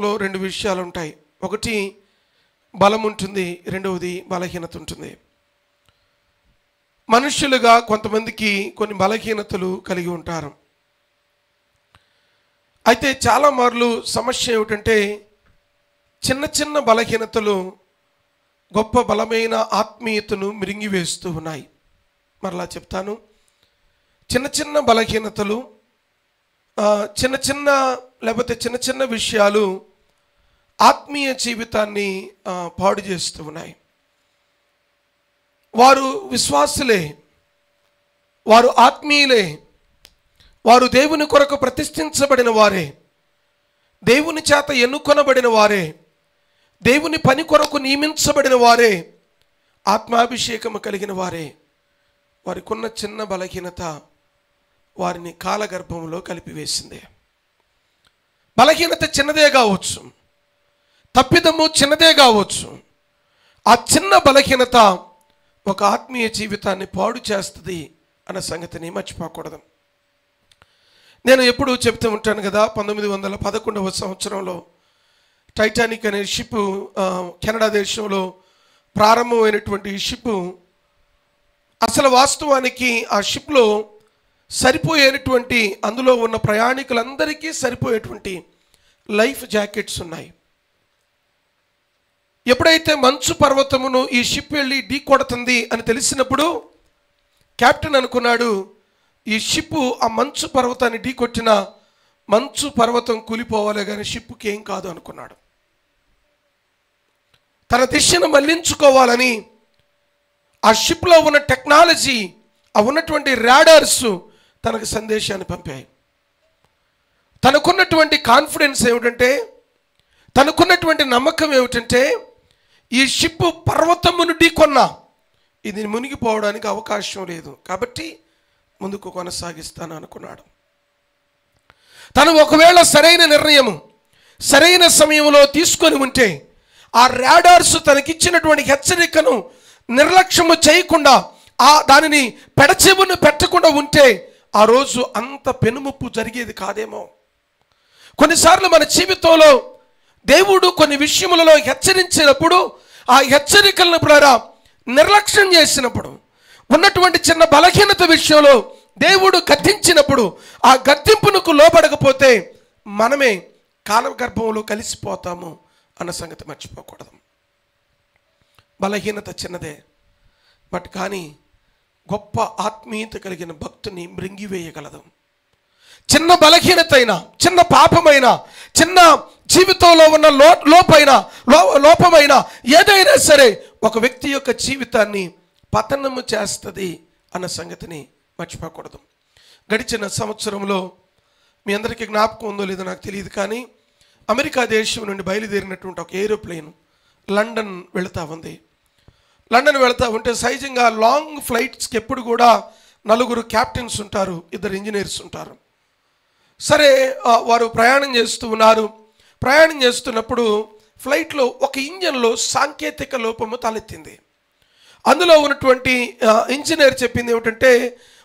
లో రెండు విషయాలు ఉంటాయి. ఒకటి బలం ఉంటుంది, రెండవది బలహీనత ఉంటుంది. మనుషులుగా కొంతమందికి కొన్ని బలహీనతలు కలిగి ఉంటారు. అయితే చాలా మార్లు సమస్య ఏమిటంటే చిన్న చిన్న బలహీనతలు గొప్ప బలమైన ఆత్మీయతను మిరింగివేస్తూ ఉన్నాయి. మరలా చెప్తాను, చిన్న చిన్న బలహీనతలు, లేకపోతే చిన్న చిన్న విషయాలు ఆత్మీయ జీవితాన్ని పాడు చేస్తూ ఉన్నాయి. వారు విశ్వాసులే, వారు ఆత్మీయులే, వారు దేవుని కొరకు ప్రతిష్ఠించబడిన వారే, దేవుని చేత ఎన్నుకొనబడిన వారే, దేవుని పని కొరకు నియమించబడిన వారే, ఆత్మాభిషేకము కలిగిన వారే. వారికున్న చిన్న బలహీనత వారిని కాలగర్భంలో కలిపివేసింది. బలహీనత చిన్నదే కావచ్చు, తప్పిదము చిన్నదే కావచ్చు. ఆ చిన్న బలహీనత ఒక ఆత్మీయ జీవితాన్ని పాడు చేస్తుంది అన్న సంగతిని మర్చిపోకూడదు. నేను ఎప్పుడూ చెప్తూ ఉంటాను కదా, 1911వ సంవత్సరంలో టైటానిక్ అనే షిప్ కెనడా దేశంలో ప్రారంభమైనటువంటి షిప్ అసలు వాస్తవానికి ఆ షిప్లో సరిపోయేటువంటి, అందులో ఉన్న ప్రయాణికులందరికీ సరిపోయేటువంటి లైఫ్ జాకెట్స్ ఉన్నాయి. ఎప్పుడైతే మంచు పర్వతమును ఈ షిప్ వెళ్ళి ఢీ కొడుతుంది అని తెలిసినప్పుడు కెప్టెన్ అనుకున్నాడు, ఈ షిప్ ఆ మంచు పర్వతాన్ని ఢీ కొట్టిన మంచు పర్వతం కూలిపోవాలి కానీ షిప్కి ఏం కాదు అనుకున్నాడు. తన దిశను మళ్లించుకోవాలని ఆ షిప్లో ఉన్న టెక్నాలజీ, ఆ ఉన్నటువంటి రాడార్స్ తనకు సందేశాన్ని పంపాయి. తనకున్నటువంటి కాన్ఫిడెన్స్ ఏమిటంటే, తనకున్నటువంటి నమ్మకం ఏమిటంటే, ఈ షిప్ పర్వతమును ఢీకొన్నా ఇది మునిగిపోవడానికి అవకాశం లేదు, కాబట్టి ముందుకు కొనసాగిస్తాను అనుకున్నాడు. తను ఒకవేళ సరైన నిర్ణయము సరైన సమయంలో తీసుకొని ఉంటే, ఆ రాడార్స్ తనకిచ్చినటువంటి హెచ్చరికను నిర్లక్ష్యము చేయకుండా దానిని పెడచెవును పెట్టకుండా ఉంటే ఆ రోజు అంత పెనుముప్పు జరిగేది కాదేమో. కొన్నిసార్లు మన జీవితంలో దేవుడు కొన్ని విషయములలో హెచ్చరించినప్పుడు, ఆ హెచ్చరికలను నిర్లక్ష్యం చేసినప్పుడు, ఉన్నటువంటి చిన్న బలహీనత విషయంలో దేవుడు గద్దించినప్పుడు, ఆ గద్దింపునకు లోబడకపోతే మనమే కాలగర్భంలో కలిసిపోతాము అన్న సంగతి మర్చిపోకూడదు. బలహీనత చిన్నదే, బట్ కానీ గొప్ప ఆత్మీయత కలిగిన భక్తుని మృంగివేయగలదు. చిన్న బలహీనత అయినా, చిన్న పాపమైనా, చిన్న జీవితంలో ఉన్న లోపమైనా ఏదైనా సరే ఒక వ్యక్తి యొక్క జీవితాన్ని పతనము చేస్తుంది అన్న సంగతిని మర్చిపోకూడదు. గడిచిన సంవత్సరంలో మీ అందరికీ జ్ఞాపకం ఉందో లేదో నాకు తెలియదు, కానీ అమెరికా దేశం నుండి బయలుదేరినటువంటి ఒక ఏరోప్లేన్ లండన్ వెళుతూ ఉంది. లండన్ వెళుతూ ఉంటే సహజంగా లాంగ్ ఫ్లైట్స్కి ఎప్పుడు కూడా 4 క్యాప్టెన్స్ ఉంటారు, 2 ఇంజనీర్స్ ఉంటారు. సరే, వారు ప్రయాణం చేస్తూ ఉన్నారు. ప్రయాణం చేస్తున్నప్పుడు ఫ్లైట్లో ఒక ఇంజన్లో సాంకేతిక లోపము తలెత్తింది. అందులో ఉన్నటువంటి ఇంజనీర్ చెప్పింది ఏమిటంటే,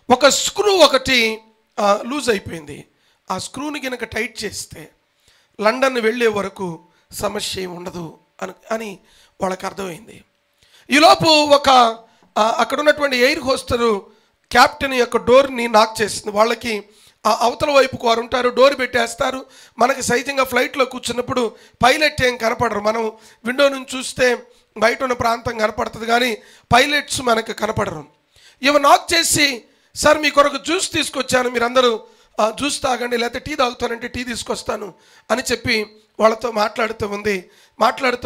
ఒక స్క్రూ ఒకటి లూజ్ అయిపోయింది. ఆ స్క్రూని కనుక టైట్ చేస్తే లండన్ వెళ్ళే వరకు సమస్య ఏమి ఉండదు అని వాళ్ళకి అర్థమైంది. ఈలోపు అక్కడ ఉన్నటువంటి ఎయిర్ హోస్టరు క్యాప్టెన్ యొక్క డోర్ని నాక్ చేసింది. వాళ్ళకి అవతల వైపుకు వారు ఉంటారు, డోర్ పెట్టేస్తారు. మనకి సహజంగా ఫ్లైట్లో కూర్చున్నప్పుడు పైలట్ ఏం కనపడరు. మనం విండో నుంచి చూస్తే బయట ఉన్న ప్రాంతం కనపడుతుంది, కానీ పైలట్స్ మనకు కనపడరు. ఇవి నాక్ చేసి, సార్ మీ కొరకు జ్యూస్ తీసుకొచ్చాను, మీరందరూ జ్యూస్ తాగండి, లేకపోతే టీ తాగుతానంటే టీ తీసుకొస్తాను అని చెప్పి వాళ్ళతో మాట్లాడుతూ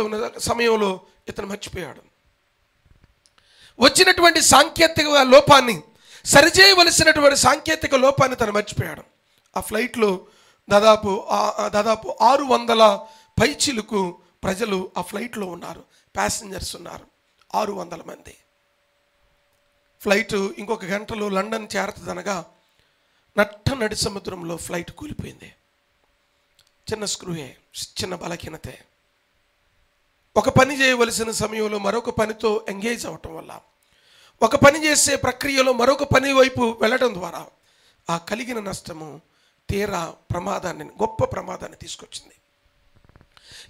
ఉన్న సమయంలో ఇతను మర్చిపోయాడు. వచ్చినటువంటి సాంకేతిక లోపాన్ని, సరిచేయవలసినటువంటి సాంకేతిక లోపాన్ని తను మర్చిపోయాడు. ఆ ఫ్లైట్లో దాదాపు 600 పైచిలుకు ప్రజలు ఆ ఫ్లైట్లో ఉన్నారు, ప్యాసింజర్స్ ఉన్నారు, 600 మంది. ఫ్లైట్ ఇంకొక గంటలో లండన్ చేరుతుందనగా నడి సముద్రంలో ఫ్లైట్ కూలిపోయింది. చిన్న స్క్రూయే, చిన్న బలహీనతే. ఒక పని చేయవలసిన సమయంలో మరొక పనితో ఎంగేజ్ అవటం వల్ల, ఒక పని చేసే ప్రక్రియలో మరొక పని వైపు వెళ్ళడం ద్వారా ఆ కలిగిన నష్టము తీరా గొప్ప ప్రమాదాన్ని తీసుకొచ్చింది.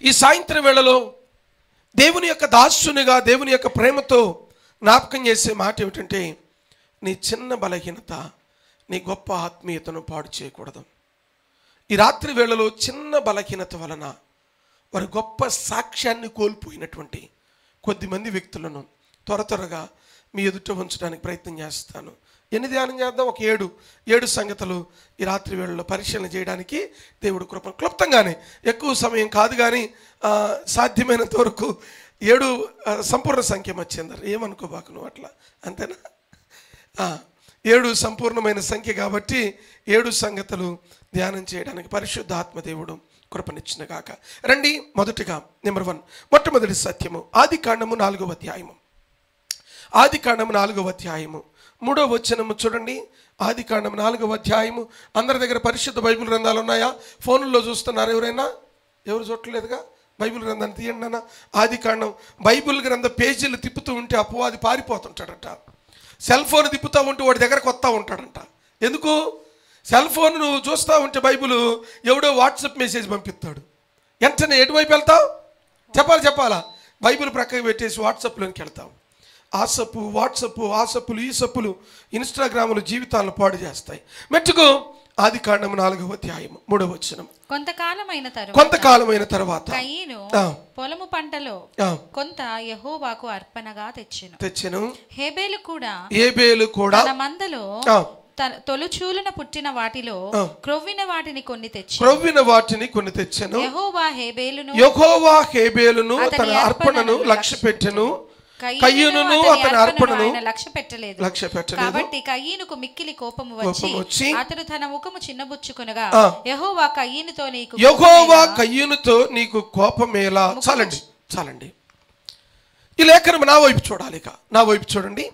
ఈ సాయంత్రం వేళలో దేవుని యొక్క దాసునిగా దేవుని యొక్క ప్రేమతో జ్ఞాపకం చేసే మాట ఏమిటంటే, నీ చిన్న బలహీనత నీ గొప్ప ఆత్మీయతను పాడు చేయకూడదు. ఈ రాత్రి వేళలో చిన్న బలహీనత వలన వారి గొప్ప సాక్ష్యాన్ని కోల్పోయినటువంటి కొద్దిమంది వ్యక్తులను త్వరగా మీ ఎదుట ఉంచడానికి ప్రయత్నం చేస్తాను. ఎన్ని ధ్యానం చేద్దాం? ఒక 7 సంగతులు ఈ రాత్రి వేళలో పరిశీలన చేయడానికి దేవుడు కృప. క్లుప్తంగానే, ఎక్కువ సమయం కాదు, కానీ సాధ్యమైనంత వరకు 7 సంపూర్ణ సంఖ్య వచ్చిందరు, ఏమనుకోబాకు నువ్వు అట్లా, అంతేనా? 7 సంపూర్ణమైన సంఖ్య కాబట్టి 7 సంగతులు ధ్యానం చేయడానికి పరిశుద్ధ ఆత్మదేవుడు కృపనిచ్చిన గాక. రండి, మొదటిగా నెంబర్ 1, మొట్టమొదటి సత్యము ఆదికాండము 4వ అధ్యాయము. ఆదికాండము 4వ అధ్యాయము 3వ వచనము చూడండి. ఆదికాండము 4వ అధ్యాయము. అందరి దగ్గర పరిశుద్ధ బైబిల్ గ్రంథాలు ఉన్నాయా? ఫోన్లో చూస్తున్నారు ఎవరైనా? ఎవరు చూడలేదుగా? బైబిల్ గ్రంథాన్ని తీయండి అన్న. ఆదికాండం బైబిల్ గ్రంథ పేజీలు తిప్పుతూ ఉంటే అపవాది పారిపోతుంటాడంట. సెల్ ఫోన్ తిప్పుతూ ఉంటే వాడి దగ్గరకు వస్తూ ఉంటాడంట. ఎందుకు? సెల్ ఫోన్ నువ్వు చూస్తూ ఉంటే బైబిల్ ఎవడో వాట్సాప్ మెసేజ్ పంపిస్తాడు. వెంటనే ఎటువైపు వెళ్తావు? చెప్పాలా? బైబిల్ ప్రక్కకి పెట్టేసి వాట్సాప్లోకి వెళ్తావు. వాట్సప్పులు ఈ సప్పులు ఇన్స్టాగ్రాములు జీవితాలను పాడు చేస్తాయి. మెట్టుకు ఆదికాండము 4వ అధ్యాయము 3వ వచనం. కొంతకాలమైన తరువాత కయీను పొలము పంటలో కొంత యెహోవాకు అర్పణగా తెచ్చెను. హేబేలు కూడా తన మందలో తొలుచూలున పుట్టిన వాటిలో క్రొవ్విన వాటిని కొన్ని తెచ్చెను. యెహోవా హేబేలును తన అర్పణను లక్ష్యపెట్టెను. కయీనును అతని అర్పణను లక్ష్యపెట్టలేదు. కాబట్టి కయీనుకు మిక్కిలి కోపము వచ్చి అతడు తన ముఖము చిన్నబుచ్చుకొనగా, యెహోవా కయీనుతో నీకు కోపమేలా? చాలండి. ఈ లేఖనం నా వైపు చూడాలి. నా వైపు చూడండి.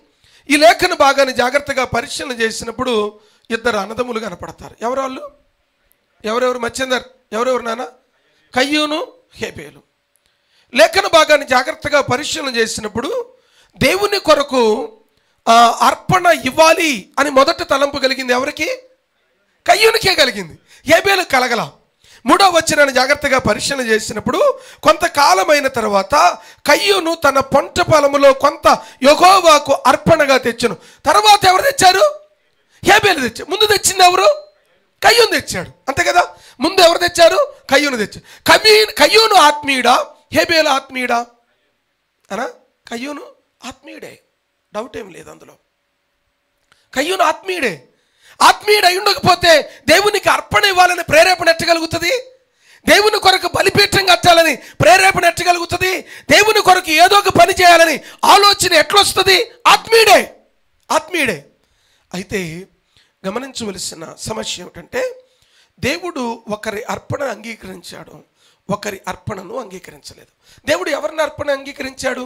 ఈ లేఖన భాగాన్ని జాగ్రత్తగా పరిశీలన చేసినప్పుడు 2 అన్నదమ్ములు కనపడతారు. ఎవరెవరు మచ్చిందర్? ఎవరెవరు నాన్న? కయ్యూను, హేబేలు. లేఖన భాగాన్ని జాగ్రత్తగా పరిశీలన చేసినప్పుడు దేవుని కొరకు అర్పణ ఇవ్వాలి అని మొదట తలంపు కలిగింది ఎవరికి? కయ్యూనికే కలిగింది, హేబేలు కలగల. 3వ వచనాన్ని జాగ్రత్తగా పరిశీలన చేసినప్పుడు కొంతకాలమైన తర్వాత కయ్యూను తన పంట పొలములో కొంత యెహోవాకు అర్పణగా తెచ్చెను. తర్వాత ఎవరు తెచ్చారు? హేబేలు తెచ్చారు. ముందు తెచ్చింది ఎవరు? కయ్యూను తెచ్చాడు, అంతే కదా? ముందు ఎవరు తెచ్చారు? కయ్యూను తెచ్చారు. కయ్యూను ఆత్మీయుడా, హేబేలు ఆత్మీయుడా అనా? కయ్యూను ఆత్మీయుడే, డౌట్ ఏం లేదు అందులో. కయ్యూను ఆత్మీయుడే. ఆత్మీయుడై ఉండకపోతే దేవునికి అర్పణ ఇవ్వాలని ప్రేరేపణ ఎట్టగలుగుతుంది? దేవుని కొరకు బలిపీఠం కట్టాలని ప్రేరేపణ ఎట్టగలుగుతుంది? దేవుని కొరకు ఏదో ఒక పని చేయాలని ఆలోచన ఎట్లొస్తుంది? ఆత్మీయుడే. అయితే గమనించవలసిన సమస్య ఏమిటంటే, దేవుడు ఒకరి అర్పణ అంగీకరించాడు, ఒకరి అర్పణను అంగీకరించలేదు. దేవుడు ఎవరిని అర్పణ అంగీకరించాడు?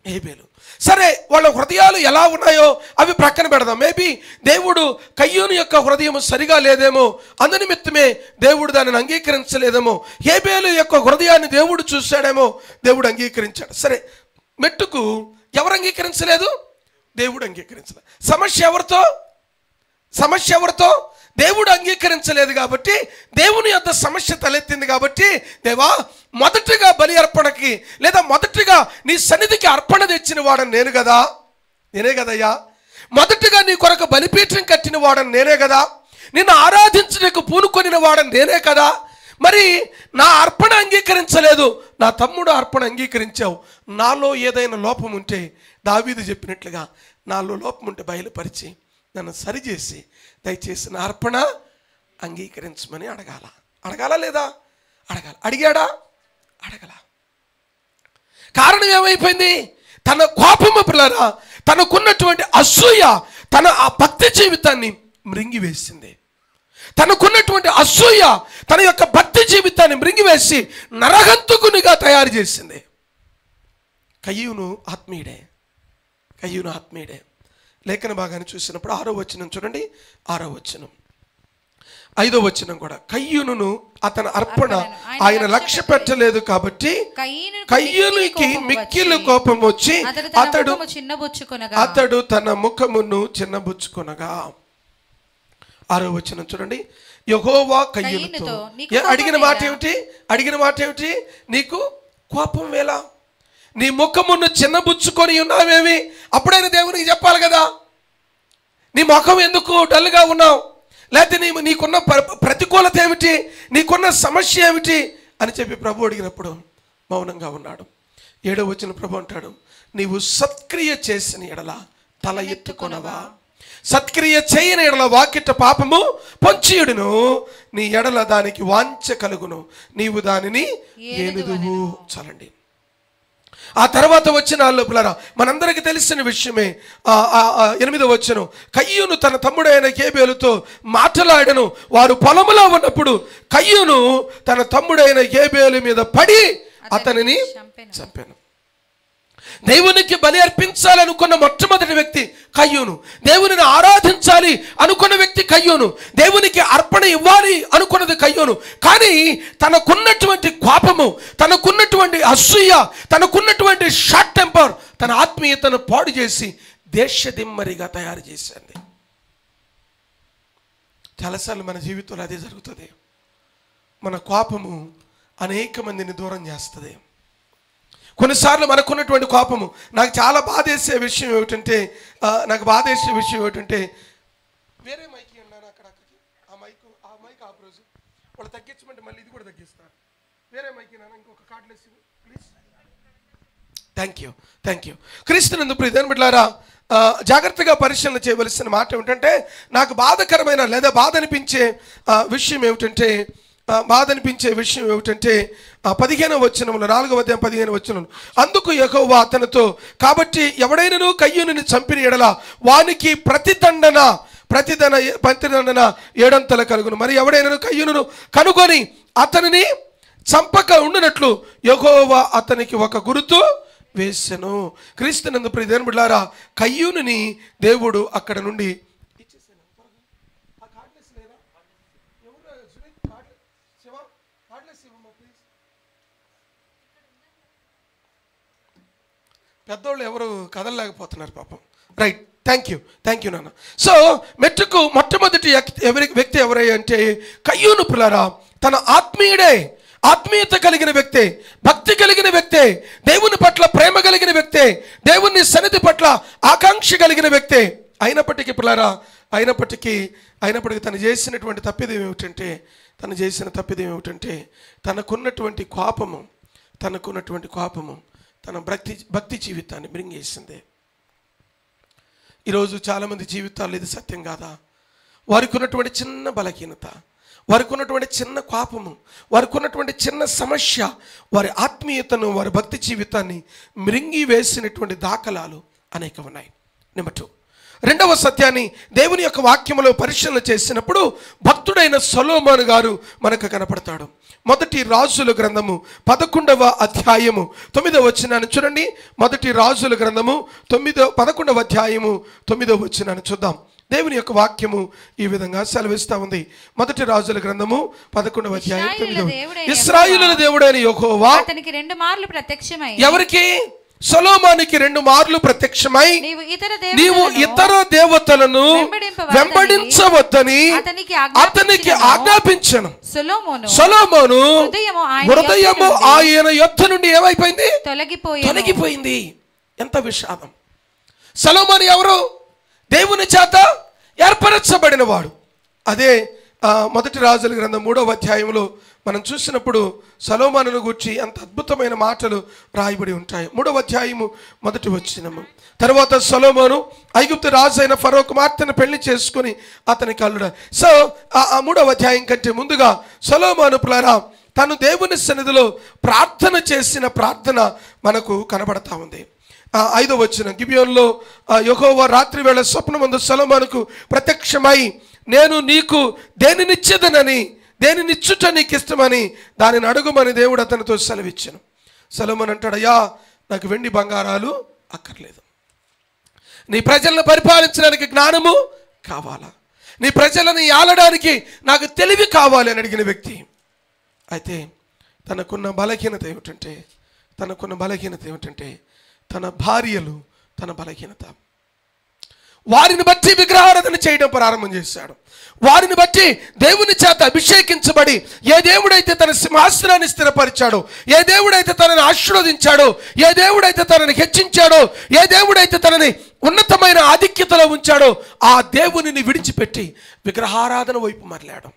హేబేలు. సరే, వాళ్ళ హృదయాలు ఎలా ఉన్నాయో అవి ప్రక్కన పెడదాం. మేబీ దేవుడు కయ్యూను యొక్క హృదయం సరిగా లేదేమో, అందునిమిత్తమే దేవుడు దానిని అంగీకరించలేదేమో. హేబేలు యొక్క హృదయాన్ని దేవుడు చూశాడేమో, దేవుడు అంగీకరించాడు. సరే, మెట్టుకు ఎవరు అంగీకరించలేదు? దేవుడు అంగీకరించలేదు. సమస్య ఎవరితో? దేవుడు అంగీకరించలేదు కాబట్టి దేవుని యొక్క సమస్య తలెత్తింది. కాబట్టి దేవా, మొదటిగా బలి అర్పణకి లేదా మొదటిగా నీ సన్నిధికి అర్పణ తెచ్చిన వాడని నేనే కదయ్యా. మొదటిగా నీ కొరకు బలిపీఠం కట్టిన వాడని నేనే కదా. నిన్ను ఆరాధించడానికి పూనుకొనిన వాడని నేనే కదా. మరి నా అర్పణ అంగీకరించలేదు, నా తమ్ముడు అర్పణ అంగీకరించావు. నాలో ఏదైనా లోపం ఉంటే దావీదు చెప్పినట్లుగా నాలో లోపం ఉంటే బయలుపరిచి నన్ను సరిచేసి దయచేసి నా అర్పణ అంగీకరించమని అడగాలా లేదా? అడిగాడా? అడగల. కారణం ఏమైపోయింది? తన కోపము పిల్లరా, తనకున్నటువంటి అసూయ తన ఆ భక్తి జీవితాన్ని మృంగివేసింది. తనకున్నటువంటి అసూయ తన యొక్క భక్తి జీవితాన్ని మృంగివేసి నరహంతకునిగా తయారు చేసింది. కయ్యూను ఆత్మీయుడే. లేఖన భాగాన్ని చూసినప్పుడు 6వ వచనం చూడండి. 6వ వచనం, 5వ వచనం కూడా. కయ్యూను అతని అర్పణ ఆయన లక్ష్య పెట్టలేదు కాబట్టి కయ్యూనికి మిక్కిలి కోపం వచ్చి అతడు తన ముఖమును చిన్నబుచ్చుకొనగా. 6వ వచనం చూడండి. యెహోవా కయ్యూనుతో అడిగిన మాట ఏమిటి? నీకు కోపం వేళ, నీ ముఖమును చిన్నబుచ్చుకొని ఉన్నావేమి? అప్పుడైనా దేవునికి చెప్పాలి కదా, నీ ముఖం ఎందుకు డల్గా ఉన్నావు, లేకపోతే నీకున్న ప్రతికూలత ఏమిటి, నీకున్న సమస్య ఏమిటి అని చెప్పి ప్రభు అడిగినప్పుడు మౌనంగా ఉన్నాడు. 7వ వచనం ప్రభు అంటాడు, నీవు సత్క్రియ చేసిన ఎడల తల ఎత్తుకొనవా, సత్క్రియ చేయని ఎడల వాకిట పాపము పొంచియుడును, నీ ఎడల దానికి వాంఛ కలుగును, నీవు దానిని ఏలుదువు. చాలండి. ఆ తర్వాత వచనాల్లో పిల్లరా మనందరికీ తెలిసిన విషయమే. 8వ వచనం, కయ్యూను తన తమ్ముడైన హేబేలుతో మాట్లాడెను. వారు పొలములో ఉన్నప్పుడు కయ్యూను తన తమ్ముడైన హేబేలు మీద పడి అతనిని చంపాను. దేవునికి బలి అర్పించాలనుకున్న మొట్టమొదటి వ్యక్తి కయ్యూను. దేవునిని ఆరాధించాలి అనుకున్న వ్యక్తి కయ్యూను. దేవునికి అర్పణ ఇవ్వాలి అనుకున్నది కయ్యూను. కానీ తనకున్నటువంటి కోపము, తనకున్నటువంటి అసూయ, తనకున్నటువంటి షార్ట్ టెంపర్ తన ఆత్మీయతను పాడు చేసి దేశదిమ్మరిగా తయారు చేసింది. చాలాసార్లు మన జీవితంలో అదే జరుగుతుంది. మన కోపము అనేక మందిని దూరం చేస్తుంది. కొన్నిసార్లు మనకున్నటువంటి కోపము, నాకు చాలా బాధేసే విషయం ఏమిటంటే వేరే మైక్ అన్నాను అక్కడికి, ఆ మైక్ ఆఫ్ రోజు వాళ్ళు తగ్గించమంటే మళ్ళీ ఇది కూడా తగ్గిస్తారు. వేరే మైక్ అన్నాను, ఇంకొక కార్డ్లెస్ ప్లీజ్. Thank you. క్రీస్తునందు ప్రియమైన బిడ్డలారా, జాగ్రత్తగా పరిశీలన చేయవలసిన మాట ఏమిటంటే, నాకు బాధకరమైన లేదా బాధ అనిపించే విషయం ఏమిటంటే 15వ వచనంలో 4వ అధ్యాయం 15వ వచనం, అందుకు యెహోవా అతనితో, కాబట్టి ఎవడైనను కయ్యూనుని చంపిన ఎడల వానికి ప్రతిదండన 7 కలుగును. మరి ఎవడైనను కయ్యూనును కనుగొని అతనిని చంపక ఉండునట్లు యెహోవా అతనికి ఒక గుర్తు వేసెను. క్రీస్తునందు ప్రియమైన బిడ్డలారా, కయ్యూనుని దేవుడు అక్కడ నుండి పెద్దోళ్ళు ఎవరు కదలలేకపోతున్నారు పాపం. రైట్, థ్యాంక్ యూ నాన్న. సో మెట్టుకు మొట్టమొదటి వ్యక్తి ఎవరై అంటే కయ్యూను పిల్లరా, తన ఆత్మీయత కలిగిన వ్యక్తే, భక్తి కలిగిన వ్యక్తే, దేవుని పట్ల ప్రేమ కలిగిన వ్యక్తే, దేవుని సన్నిధి పట్ల ఆకాంక్ష కలిగిన వ్యక్తే. అయినప్పటికీ తను చేసినటువంటి తప్పిదం ఏమిటంటే తనకున్నటువంటి కోపము తన భక్తి జీవితాన్ని మింగేసింది. ఈరోజు చాలామంది జీవితాల్లో ఇది సత్యం కాదా? వారికి ఉన్నటువంటి చిన్న బలహీనత, వారికి ఉన్నటువంటి చిన్న కోపము, వారికి ఉన్నటువంటి చిన్న సమస్య వారి ఆత్మీయతను, వారి భక్తి జీవితాన్ని మింగి వేసినటువంటి దాఖలాలు అనేక ఉన్నాయి. నెంబర్ 2, రెండవ సత్యాన్ని దేవుని యొక్క వాక్యములో పరిశీలన చేసినప్పుడు భక్తుడైన సొలొమోను గారు మనకు కనపడతాడు. మొదటి రాజుల గ్రంథము 11వ అధ్యాయము 9వ వచనాన్ని చూడండి. మొదటి రాజుల గ్రంథము 11వ అధ్యాయము 9వ వచనాన్ని చూద్దాం. దేవుని యొక్క వాక్యము ఈ విధంగా సెలవిస్తా ఉంది. మొదటి రాజుల గ్రంథము 11వ అధ్యాయం 9వ. ఇశ్రాయేలుల దేవుడైన యెహోవా అతనికి 2 మార్లు ప్రత్యక్షమై, ఎవరికి? సొలొమోనుకి 2 మార్లు ప్రత్యక్షమై, నీవు ఇతర దేవతలను వెంబడించవద్దని అతనికి ఆజ్ఞాపించను. సొలొమోను హృదయము ఆయన యొద్ద నుండి ఏమైపోయింది? తొలగిపోయింది. ఎంత విషాదం! సొలొమోను ఎవరు? దేవుని చేత ఏర్పరచబడిన వాడు. అదే మొదటి రాజుల గ్రంథం 3వ అధ్యాయంలో మనం చూసినప్పుడు సొలొమోనును గూర్చి అంత అద్భుతమైన మాటలు రాయబడి ఉంటాయి. 3వ అధ్యాయము 1వ వచనము. తర్వాత సొలొమోను ఐగుప్తు రాజు అయిన ఫరో కుమార్తెను పెళ్లి చేసుకుని అతనికి అల్లుడు. సో ఆ 3వ అధ్యాయం కంటే ముందుగా సొలొమోను ప్లారా తను దేవుని సన్నిధిలో ప్రార్థన చేసిన ప్రార్థన మనకు కనబడతా ఉంది. 5వ వచనం, గిబియోనులో యెహోవా రాత్రి వేళ స్వప్నమందు సొలొమోనుకు ప్రత్యక్షమై, నేను నీకు దేనినిచ్చుట నీకు ఇష్టమని దానిని అడుగుమని దేవుడు అతనితో సెలవిచ్చాను. సొలొమోను అంటాడు, అయ్యా నాకు వెండి బంగారాలు అక్కర్లేదు, నీ ప్రజలను పరిపాలించడానికి జ్ఞానము కావాలా, నీ ప్రజలను ఆలడానికి నాకు తెలివి కావాలి అని అడిగిన వ్యక్తి. అయితే తనకున్న బలహీనత ఏమిటంటే తన భార్యలు తన బలహీనత. వారిని బట్టి విగ్రహారాధన చేయడం ప్రారంభం చేశాడు. వారిని బట్టి దేవుని చేత అభిషేకించబడి ఏ దేవుడైతే తన సింహాసనాన్ని స్థిరపరిచాడో, ఏ దేవుడైతే తనని ఆశీర్వదించాడో, ఏ దేవుడైతే తనని హెచ్చించాడో, ఏ దేవుడైతే తనని ఉన్నతమైన ఆధిక్యతలో ఉంచాడో ఆ దేవునిని విడిచిపెట్టి విగ్రహారాధన వైపు మరలాడు.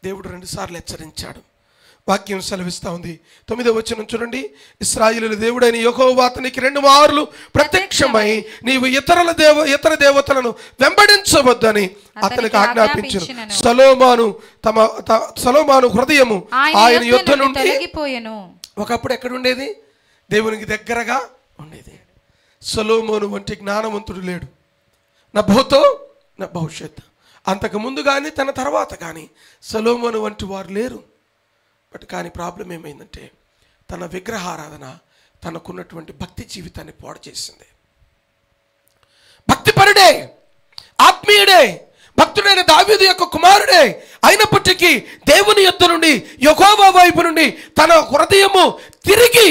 దేవుడు 2 సార్లు హెచ్చరించాడు. వాక్యం సెలవిస్తూ ఉంది. 9వ వచనం చూడండి. ఇశ్రాయేలు దేవుడైన యెహోవా అతనికి 2 మార్లు ప్రత్యక్షమై నీవు ఇతర దేవతలను వెంబడించవద్దని అతనికి ఆజ్ఞాపించును. సొలొమోను హృదయము ఆయన యుద్ధ నుండి ఒకప్పుడు ఎక్కడ ఉండేది? దేవునికి దగ్గరగా ఉండేది. సొలొమోను వంటి జ్ఞానవంతుడు లేడు, నా భూతో నా భవిష్యత్. అంతకు ముందు కానీ తన తర్వాత కానీ సొలొమోను వంటి వారు లేరు. బట్ కానీ ప్రాబ్లం ఏమైందంటే తన విగ్రహారాధన తనకున్నటువంటి భక్తి జీవితాన్ని పాడు చేసింది. భక్తిపరుడే, ఆత్మీయుడే, భక్తుడైన దావీదు యొక్క కుమారుడే అయినప్పటికీ దేవుని యొద్ద నుండి యెహోవా వైపు నుండి తన హృదయము తిరిగి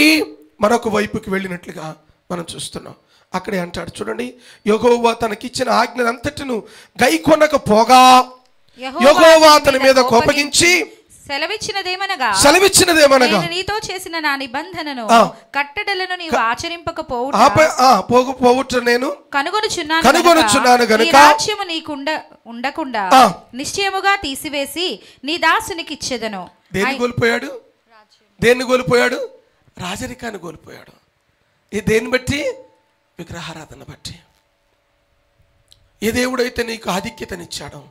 మరొక వైపుకి వెళ్ళినట్లుగా మనం చూస్తున్నాం. అక్కడే అంటాడు చూడండి, యెహోవా తనకిచ్చిన ఆజ్ఞలంతటిను గైకొనకపోగా యెహోవా అతని మీద కోపగించి సెలవిచ్చినదేమనగా నేను నీతో చేసిన నా నిబంధనను కట్టడలను నీవు ఆచరింపకపోవుట నేను కనుగొనుచున్నాను గనుక రాజ్యము నీకు ఉండకుండా నిశ్చయముగా తీసివేసి నీ దాసునికి ఇచ్చేదను. దేన్ని కోల్పోయాడు? రాజరికాన్ని కోల్పోయాడు. ఈ దేన్ని బట్టి? విగ్రహారాధన బట్టి. ఏ దేవుడైతే నీకు ఆధిక్యతనిచ్చాడో,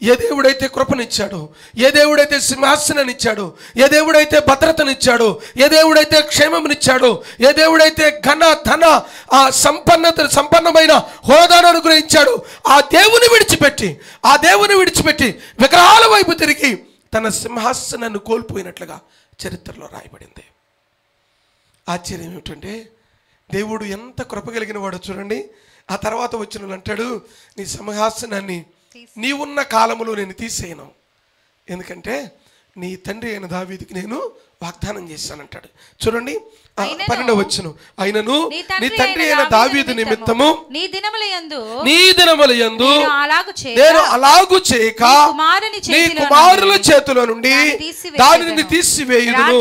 ఏ దేవుడైతే కృపనిచ్చాడో, ఏ దేవుడైతే సింహాసనాన్ని ఇచ్చాడో, ఏ దేవుడైతే భద్రతనిచ్చాడో, ఏ దేవుడైతే క్షేమమునిచ్చాడో, ఏ దేవుడైతే ఘన ధన సంపన్నమైన హోదాను అనుగ్రహించాడో ఆ దేవుని విడిచిపెట్టి విగ్రహాల వైపు తిరిగి తన సింహాసనాన్ని కోల్పోయినట్లుగా చరిత్రలో రాయబడింది. ఆశ్చర్యం ఏమిటంటే దేవుడు ఎంత కృప కలిగిన వాడో చూడండి. ఆ తర్వాత వచ్చిన అంటాడు, నీ సింహాసనాన్ని నీవున్న కాలములో నేను తీసేయను, ఎందుకంటే నీ తండ్రి అయిన దావీదుకి నేను వాగ్దానం చేశానంటాడు. చూడండి 12వ వచనం, అయినను నీ తండ్రి అయిన దావీదు నిమిత్తము నీ దినములయందు నేను అలాగు చేయక నీ కుమారుల చేతిలో నుండి దానిని తీసివేయను.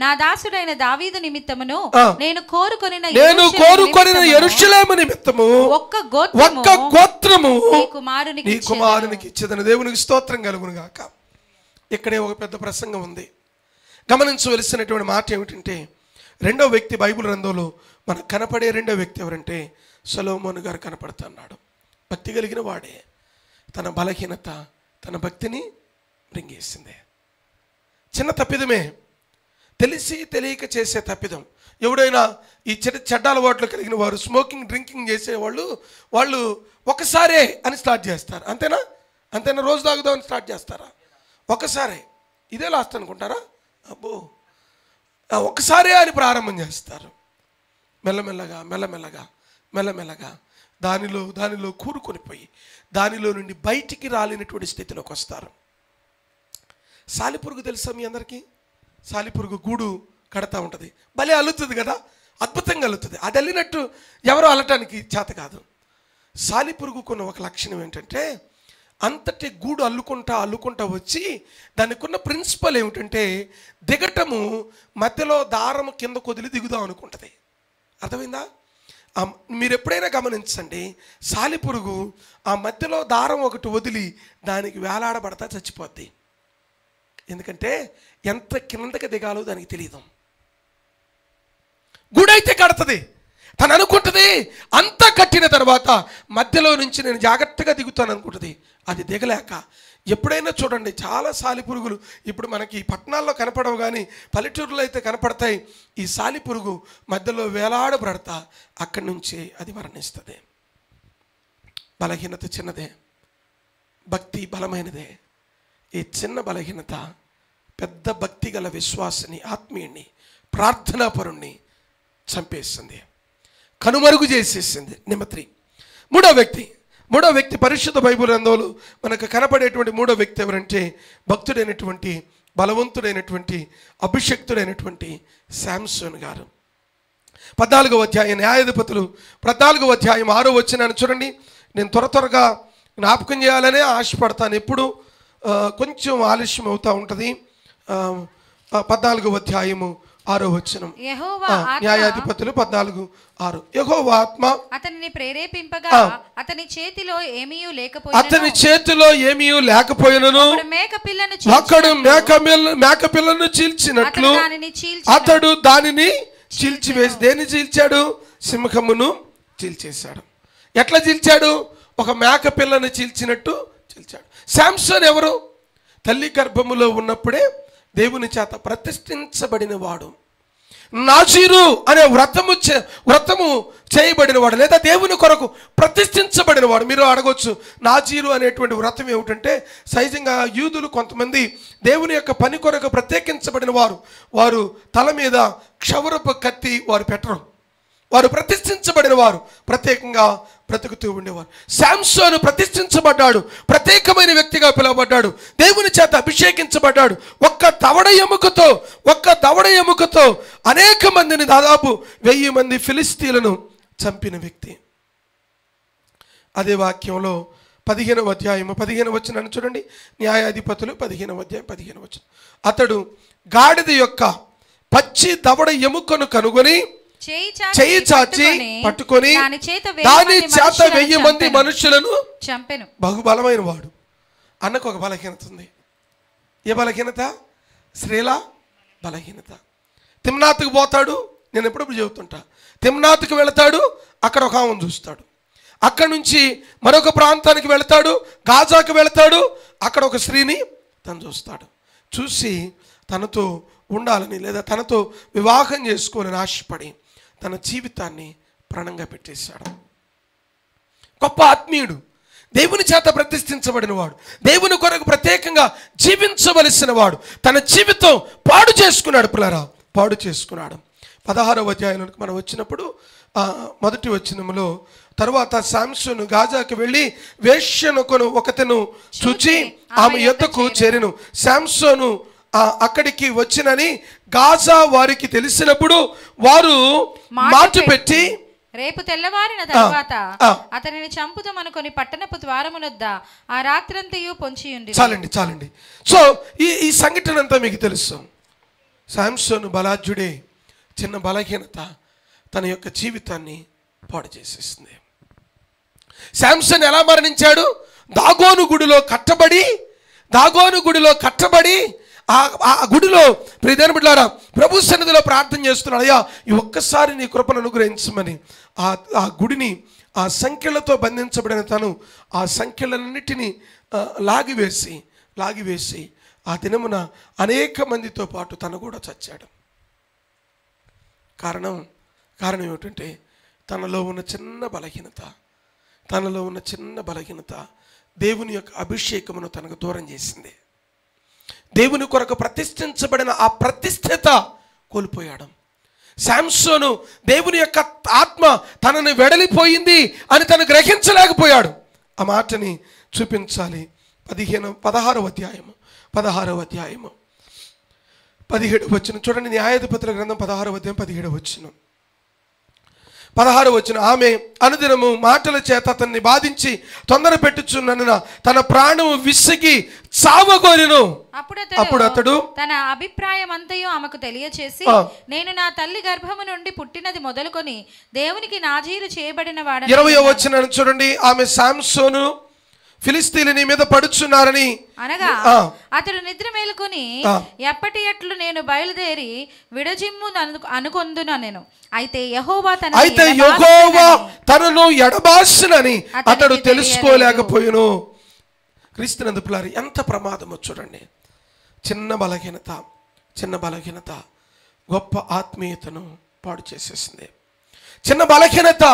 నా దాసుడైన దావీదు నిమిత్తమును నేను కోరుకొనిన యెరూషలేము నిమిత్తము ఒక్క గోత్రము నీ కుమారునికి ఇచ్చేదని దేవునికి స్తోత్రం కలుగును గాక. ఇక్కడే ఒక పెద్ద ప్రసంగం ఉంది. గమనించవలసినటువంటి మాట ఏమిటంటే, 2వ వ్యక్తి బైబిల్ గ్రంథంలో మనకు కనపడే 2వ వ్యక్తి ఎవరంటే సొలొమోను గారు కనపడుతున్నాడు. భక్తి కలిగిన వాడే. తన బలహీనత తన భక్తిని రింగేసింది. చిన్న తప్పిదమే, తెలియక చేసే తప్పిదం. ఎవడైనా ఈ చెడ్డ అలవాట్లు కలిగిన వారు, స్మోకింగ్ డ్రింకింగ్ చేసేవాళ్ళు వాళ్ళు ఒకసారే అని స్టార్ట్ చేస్తారు. అంతేనా? రోజు తాగుదామని స్టార్ట్ చేస్తారా? ఒకసారే ఇదే లాస్ట్ అనుకుంటారా? అబ్బో, ఒకసారే అని ప్రారంభం చేస్తారు. మెల్లమెల్లగా దానిలో కూరుకొనిపోయి దానిలో నుండి బయటికి రాలేనటువంటి స్థితిలోకి వస్తారు. సాలిపురుగు తెలుసా మీ అందరికీ? సాలిపురుగు గూడు కడతా ఉంటుంది, భలే అల్లుతుంది కదా, అద్భుతంగా అల్లుతుంది. అది అల్లినట్టు ఎవరో అల్లటానికి చేత కాదు. సాలిపురుగుకున్న ఒక లక్షణం ఏంటంటే, అంతటి గూడు అల్లుకుంటా వచ్చి దానికున్న ప్రిన్సిపల్ ఏమిటంటే దిగటము మధ్యలో దారము కింద కొదిలి దిగుదాం అనుకుంటుంది. అర్థమైందా? మీరు ఎప్పుడైనా గమనించండి, సాలిపురుగు ఆ మధ్యలో దారం ఒకటి వదిలి దానికి వేలాడబడతా చచ్చిపోద్ది. ఎందుకంటే ఎంత కిందకి దిగాలో దానికి తెలియదు. గూడైతే కడుతుంది, తను అనుకుంటుంది అంతా కట్టిన తర్వాత మధ్యలో నుంచి నేను జాగ్రత్తగా దిగుతాను అనుకుంటుంది. అది దిగలేక ఎప్పుడైనా చూడండి, చాలా సాలిపురుగులు ఇప్పుడు మనకి పట్టణాల్లో కనపడవు కానీ పల్లెటూరులో అయితే కనపడతాయి. ఈ సాలిపురుగు మధ్యలో వేలాడబడతా అక్కడి నుంచి అది మరణిస్తుంది. బలహీనత చిన్నదే, భక్తి బలమైనదే. ఈ చిన్న బలహీనత పెద్ద భక్తి గల విశ్వాసిని, ఆత్మీయుణ్ణి, ప్రార్థనాపరుణ్ణి చంపేస్తుంది, కనుమరుగు చేసేసింది. నెంబర్ 3, మూడో వ్యక్తి పరిశుద్ధ బైబిల్ గ్రంథంలో మనకు కనపడేటువంటి 3వ వ్యక్తి ఎవరంటే భక్తుడైనటువంటి, బలవంతుడైనటువంటి, అభిషక్తుడైనటువంటి శాంసోన్ గారు. 14వ అధ్యాయం న్యాయాధిపతులు 14వ అధ్యాయం 6వ వచనాన్ని చూడండి. నేను త్వరగా జ్ఞాపకం చేయాలనే ఆశపడతాను, ఎప్పుడు కొంచెం ఆలస్యం అవుతూ ఉంటుంది. 14వ అధ్యాయము 6వ వచనం, న్యాయాధిపతులు 14:6. యెహోవా ఆత్మ అతనిని ప్రేరేపింపగా అతని చేతిలో ఏమీ లేకపోయినను ఒకడు మేకపిల్లను చీల్చినట్లు అతడు దానిని చీల్చివేసి, దేన్ని చీల్చాడు? సింహమును చీల్చేశాడు. ఎట్లా చీల్చాడు? ఒక మేకపిల్లను చీల్చినట్టు చీల్చాడు. శాంసన్ ఎవరు? తల్లి గర్భములో ఉన్నప్పుడే దేవుని చేత ప్రతిష్ఠించబడిన వాడు, నాజీరు అనే వ్రతము చేయబడిన వాడు, లేదా దేవుని కొరకు ప్రతిష్ఠించబడిన వాడు. మీరు అడగొచ్చు, నాజీరు అనేటువంటి వ్రతం ఏమిటంటే, సహజంగా యూదులు కొంతమంది దేవుని యొక్క పని కొరకు ప్రత్యేకించబడిన వారు తల మీద క్షౌరపు కత్తి వారు పెట్టరు. వారు ప్రతిష్ఠించబడిన వారు ప్రత్యేకంగా బ్రతుకుతూ ఉండేవారు. శాంసోను ప్రతిష్ఠించబడ్డాడు, ప్రత్యేకమైన వ్యక్తిగా పిలువబడ్డాడు, దేవుని చేత అభిషేకించబడ్డాడు. ఒక్క దవడ ఎముకతో అనేక మందిని, దాదాపు 1000 మంది ఫిలిస్తీన్లను చంపిన వ్యక్తి. అదే వాక్యంలో 15వ అధ్యాయం 15వ వచనాన్ని చూడండి. న్యాయాధిపతులు 15వ అధ్యాయం 15వ వచనం, అతడు గాడిద యొక్క పచ్చి దవడ ఎముకను కనుగొని చేయి చాచి పట్టుకొని దాని చేత 1000 మంది మనుషులను చంపెను. బహుబలమైన వాడు. అన్నకు ఒక బలహీనత ఉంది. ఏ బలహీనత? స్త్రీల బలహీనత. తిమ్నాతుకు పోతాడు, నేను ఎప్పుడప్పుడు చెబుతుంటా, తిమ్నాతుకు వెళతాడు, అక్కడ ఒక ఆమెను చూస్తాడు. అక్కడి నుంచి మరొక ప్రాంతానికి వెళతాడు, గాజాకు వెళతాడు, అక్కడ ఒక స్త్రీని తను చూస్తాడు. చూసి తనతో ఉండాలని, లేదా తనతో వివాహం చేసుకోవాలని ఆశపడి తన జీవితాన్ని ప్రాణంగా పెట్టేశాడు. గొప్ప ఆత్మీయుడు, దేవుని చేత ప్రతిష్ఠించబడిన వాడు, దేవుని కొరకు ప్రత్యేకంగా జీవించవలసిన వాడు, తన జీవితం పాడు చేసుకున్నాడు. పిల్లరా, పాడు చేసుకున్నాడు. 16వ అధ్యాయంలోకి మనం వచ్చినప్పుడు మొదటి వచనములో, తరువాత శాంసోను గాజాకి వెళ్ళి వేశ్యనొకను ఒకతను చూచి ఆమె యొద్దకు చేరెను. శాంసోను అక్కడికి వచ్చినని గాజా వారికి తెలిసినప్పుడు వారు మాట పెట్టి, రేపు తెల్లవారిన తర్వాత అతనిని చంపుదామనుకొని పట్టణపు ద్వారమునొద్ద ఆ రాత్రంతయు పొంచియుండి. చాలండి. సో ఈ సంఘటన అంతా మీకు తెలుసు. శాంసోను బలాఢ్యుడే, చిన్న బలహీనత తన యొక్క జీవితాన్ని పాడు చేసేస్తుంది. శాంసన్ ఎలా మరణించాడు? దాగోను గుడిలో కట్టబడి ఆ గుడిలో ప్రియమైన బిడ్డలారా ప్రభు సన్నిధిలో ప్రార్థన చేస్తున్నాడు, అయ్యా ఈ ఒక్కసారి నీ కృపను అనుగ్రహించమని. ఆ గుడిని ఆ సంఖ్యలతో బంధించబడిన తను ఆ సంఖ్యలన్నిటినీ లాగివేసి ఆ దినమున అనేక మందితో పాటు తను కూడా చచ్చాడు. కారణం ఏమిటంటే తనలో ఉన్న చిన్న బలహీనత దేవుని యొక్క అభిషేకమును తనకు దూరం చేసింది. దేవుని కొరకు ప్రతిష్ఠించబడిన ఆ ప్రతిష్ఠిత కోల్పోయాడు. శాంసోను దేవుని యొక్క ఆత్మ తనని వెడలిపోయింది అని తను గ్రహించలేకపోయాడు. ఆ మాటని చూపించాలి. 16వ అధ్యాయము 17వ వచనం చూడండి. న్యాయాధిపతుల గ్రంథం 16వ అధ్యాయం 17వ వచనం. 16వ వచనం, ఆమె అనుదినము మాటల చేత అతన్ని బాధించి తొందర పెట్టుచున్న తన ప్రాణము విసిగి చావగోరెను. అప్పుడు అతడు తన అభిప్రాయం అంతయు ఆమెకు తెలియచేసి, నేను నా తల్లి గర్భము నుండి పుట్టినది మొదలుకొని దేవునికి నాజీరు చేయబడిన వాడని. 20వ వచనం చూడండి. ఆమె శాంసోను ఫిలిస్తీన్లు నీ మీద పడుచున్నారని అనగా అతడు నిద్ర మేలుకొని, ఎప్పటి ఎట్లు నేను బయలుదేరి విడజిమ్ము అనుకొందున నేను. అయితే యెహోవా తనను ఎడబాసినని అతడు తెలుసుకోలేకపోయాను. క్రీస్తునందు పిల్లారి, ఎంత ప్రమాదమో చూడండి. చిన్న బలహీనత గొప్ప ఆత్మీయతను పాడు చేసేసింది. చిన్న బలహీనత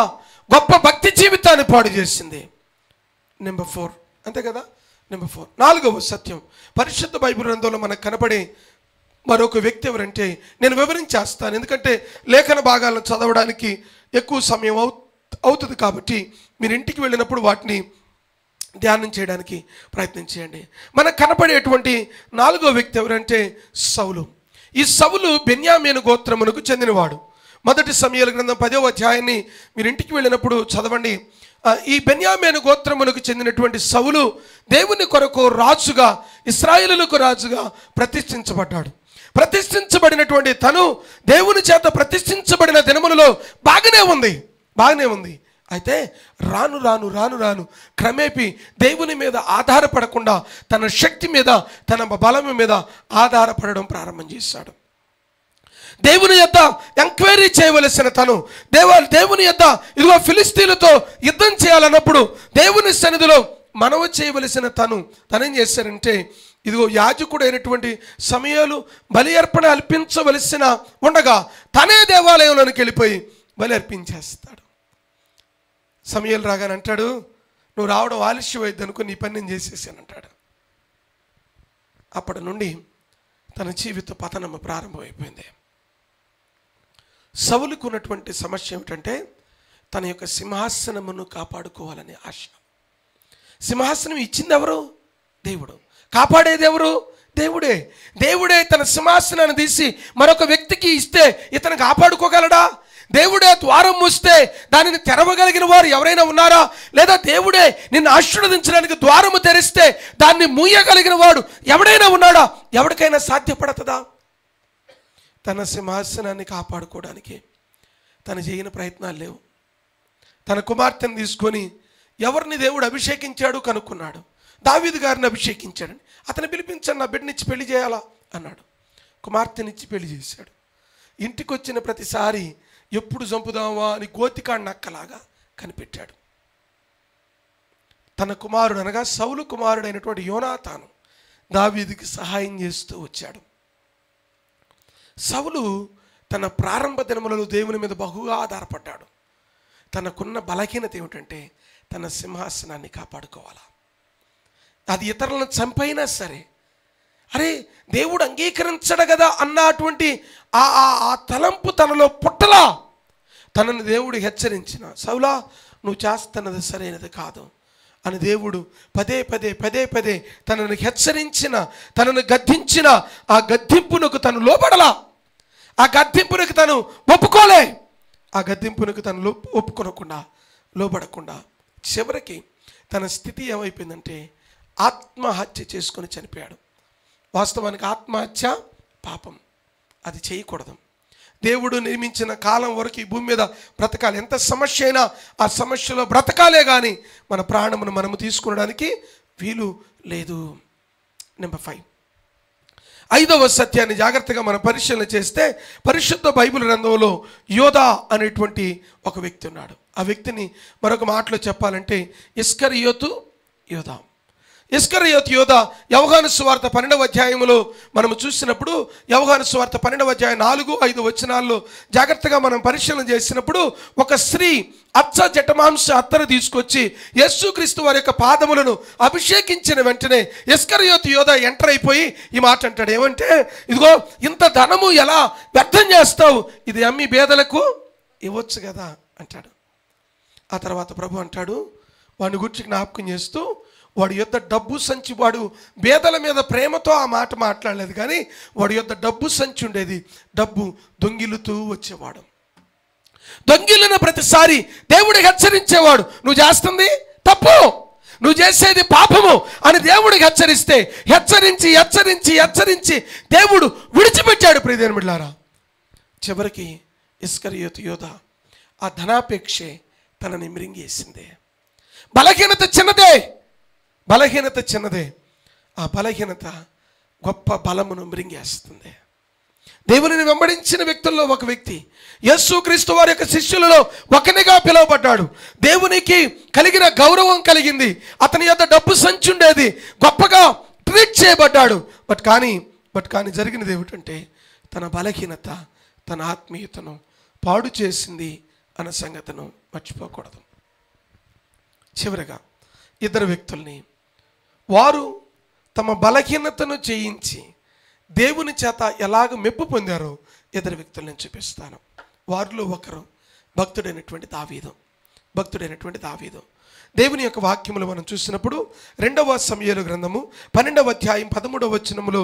గొప్ప భక్తి జీవితాన్ని పాడు చేసింది. నెంబర్ 4, అంతే కదా. నెంబర్ 4, 4వ సత్యం పరిశుద్ధ బైబిల్ గ్రంథంలో మనకు కనపడే మరొక వ్యక్తి ఎవరంటే, నేను వివరించేస్తాను, ఎందుకంటే లేఖన భాగాలను చదవడానికి ఎక్కువ సమయం అవుతుంది కాబట్టి మీరు ఇంటికి వెళ్ళినప్పుడు వాటిని ధ్యానం చేయడానికి ప్రయత్నం చేయండి. మనకు కనపడేటువంటి 4వ వ్యక్తి ఎవరంటే సౌలు. ఈ సౌలు బెన్యామీను గోత్రమునకు చెందినవాడు. మొదటి సమూయేలు గ్రంథం 10వ అధ్యాయాన్ని మీరు ఇంటికి వెళ్ళినప్పుడు చదవండి. ఈ బెన్యామీను గోత్రమునకు చెందినటువంటి సౌలు దేవుని కొరకు రాజుగా, ఇశ్రాయేలులకు రాజుగా ప్రతిష్ఠించబడ్డాడు. ప్రతిష్ఠించబడినటువంటి తను దేవుని చేత ప్రతిష్ఠించబడిన దినములలో బాగానే ఉంది. అయితే రాను రాను రాను రాను క్రమేపీ దేవుని మీద ఆధారపడకుండా తన శక్తి మీద, తన బలం మీద ఆధారపడడం ప్రారంభం చేశాడు. దేవుని యొద్ద ఎంక్వైరీ చేయవలసిన తను దేవుని యొద్ద ఇదిగో ఫిలిస్తీన్లతో యుద్ధం చేయాలన్నప్పుడు దేవుని సన్నిధిలో మనవి చేయవలసిన తనేం చేశారంటే, ఇదిగో యాజకుడు అయినటువంటి సమూయేలు బలి అర్పణ అర్పించవలసిన ఉండగా తనే దేవాలయంలోనికి వెళ్ళిపోయి బలి అర్పించేస్తాడు. సమూయేలు రాగానే అంటాడు, నువ్వు రావడం ఆలస్యమైంది అనుకో, నీ పని నేను చేసేసానంటాడు. అప్పటి నుండి తన జీవిత పతనము ప్రారంభమైపోయింది. సౌలుకు ఉన్నటువంటి సమస్య ఏమిటంటే, తన యొక్క సింహాసనమును కాపాడుకోవాలనే ఆశ. సింహాసనం ఇచ్చింది ఎవరు? దేవుడు. కాపాడేది ఎవరు? దేవుడే తన సింహాసనాన్ని తీసి మరొక వ్యక్తికి ఇస్తే ఇతను కాపాడుకోగలడా? దేవుడే ద్వారం మూస్తే దానిని తెరవగలిగిన వారు ఎవరైనా ఉన్నారా? లేదా దేవుడే నిన్ను ఆశీర్వదించడానికి ద్వారము తెరిస్తే దాన్ని మూయగలిగిన వాడు ఎవడైనా ఉన్నాడా? ఎవరికైనా సాధ్యపడుతుందా? తన సింహాసనాన్ని కాపాడుకోవడానికి తను చేయని ప్రయత్నాలు లేవు. తన కుమార్తెను తీసుకొని ఎవరిని దేవుడు అభిషేకించాడు కనుక్కున్నాడు. దావీదు గారిని అభిషేకించాడని, అతను పిలిపించండి, నా బిడ్డనిచ్చి పెళ్లి చేయాలా అన్నాడు. కుమార్తెనిచ్చి పెళ్లి చేశాడు. ఇంటికి వచ్చిన ప్రతిసారి ఎప్పుడు చంపుదామా అని గోతికాడు నక్కలాగా కనిపెట్టాడు. తన కుమారుడు అనగా సౌలు కుమారుడైనటువంటి యోనాతాను దావీదుకి సహాయం చేస్తూ వచ్చాడు. సౌలు తన ప్రారంభ దినములలో దేవుని మీద బహుగా ఆధారపడ్డాడు. తనకున్న బలహీనత ఏమిటంటే, తన సింహాసనాన్ని కాపాడుకోవాలా. అది ఇతరులను చంపైనా సరే, అరే దేవుడు అంగీకరించడు కదా అన్నటువంటి ఆ తలంపు తనలో పుట్టలా. తనను దేవుడు హెచ్చరించిన, సౌలా నువ్వు చేస్తున్నది సరైనది కాదు అని దేవుడు పదే పదే తనను హెచ్చరించిన, తనను గద్దించిన ఆ గద్దింపునకు తను లోబడలా. ఆ గద్దింపునకు తను ఒప్పుకోలే. ఆ గద్దింపునకు తను ఒప్పుకొనకుండా, లోబడకుండా చివరికి తన స్థితి ఏమైపోయిందంటే ఆత్మహత్య చేసుకొని చనిపోయాడు. వాస్తవానికి ఆత్మహత్య పాపం, అది చేయకూడదు. దేవుడు నిర్మించిన కాలం వరకు ఈ భూమి మీద బ్రతకాలి. ఎంత సమస్య అయినా ఆ సమస్యలో బ్రతకాలే కానీ మన ప్రాణమును మనము తీసుకునడానికి వీలు లేదు. నెంబర్ 5, 5వ సత్యాన్ని జాగ్రత్తగా మనం పరిశీలన చేస్తే, పరిశుద్ధ బైబిల్ గ్రంథంలో యోధా అనేటువంటి ఒక వ్యక్తి ఉన్నాడు. ఆ వ్యక్తిని మరొక మాటలో చెప్పాలంటే ఇస్కరియోతు యోధా. ఇస్కరియోతు యోధా యోహాను సువార్త 12వ అధ్యాయంలో మనం చూసినప్పుడు, యోహాను సువార్త 12వ అధ్యాయం 4-5 వచనాల్లో జాగ్రత్తగా మనం పరిశీలన చేసినప్పుడు, ఒక స్త్రీ అచ్చ జటమాంస అత్తరు తీసుకొచ్చి యేసుక్రీస్తు వారి యొక్క పాదములను అభిషేకించిన వెంటనే ఇస్కరియోతు యోధా ఎంటర్ అయిపోయి ఈ మాట అంటాడు. ఏమంటే, ఇదిగో ఇంత ధనము ఎలా వ్యర్థం చేస్తావు, ఇది అమ్మి బేదలకు ఇవ్వచ్చు కదా అంటాడు. ఆ తర్వాత ప్రభు అంటాడు, వాడిని గురించి జ్ఞాపకం చేస్తూ, వాడి యొద్ద డబ్బు సంచి, వాడు బేదల మీద ప్రేమతో ఆ మాట మాట్లాడలేదు కానీ వాడి యొద్ద డబ్బు సంచి ఉండేది. డబ్బు దొంగిలుతూ వచ్చేవాడు. దొంగిలిన ప్రతిసారి దేవుడు హెచ్చరించేవాడు, నువ్వు చేస్తుంది తప్పు, నువ్వు చేసేది పాపము అని దేవుడికి హెచ్చరిస్తే హెచ్చరించి దేవుడు విడిచిపెట్టాడు. ప్రియదేవుని బిడ్డలారా, చివరికి ఇస్కరియోతు యోధా ఆ ధనాపేక్షే తనని మిరింగేసిందే. బలహీనత చిన్నదే, ఆ బలహీనత గొప్ప బలమును మిరింగేస్తుంది. దేవునిని వెంబడించిన వ్యక్తుల్లో ఒక వ్యక్తి, యేసుక్రీస్తు వారి యొక్క శిష్యులలో ఒకనిగా పిలువబడ్డాడు. దేవునికి కలిగిన గౌరవం కలిగింది. అతని యొక్క డబ్బు సంచి ఉండేది, గొప్పగా ట్రీట్ చేయబడ్డాడు. బట్ కానీ జరిగినది ఏమిటంటే, తన బలహీనత తన ఆత్మీయతను పాడు చేసింది అన్న సంగతిను మర్చిపోకూడదు. చివరగా ఇద్దరు వ్యక్తుల్ని, వారు తమ బలహీనతను జయించి దేవుని చేత ఎలాగ మెప్పు పొందారో ఇద్దరు వ్యక్తులను చూపిస్తాను. వారిలో ఒకరు భక్తుడైనటువంటి దావీదు. భక్తుడైనటువంటి దావీదు. దేవుని యొక్క వాక్యములు మనం చూసినప్పుడు 2వ సమూయేలు గ్రంథము 12వ అధ్యాయం 13వ వచనములో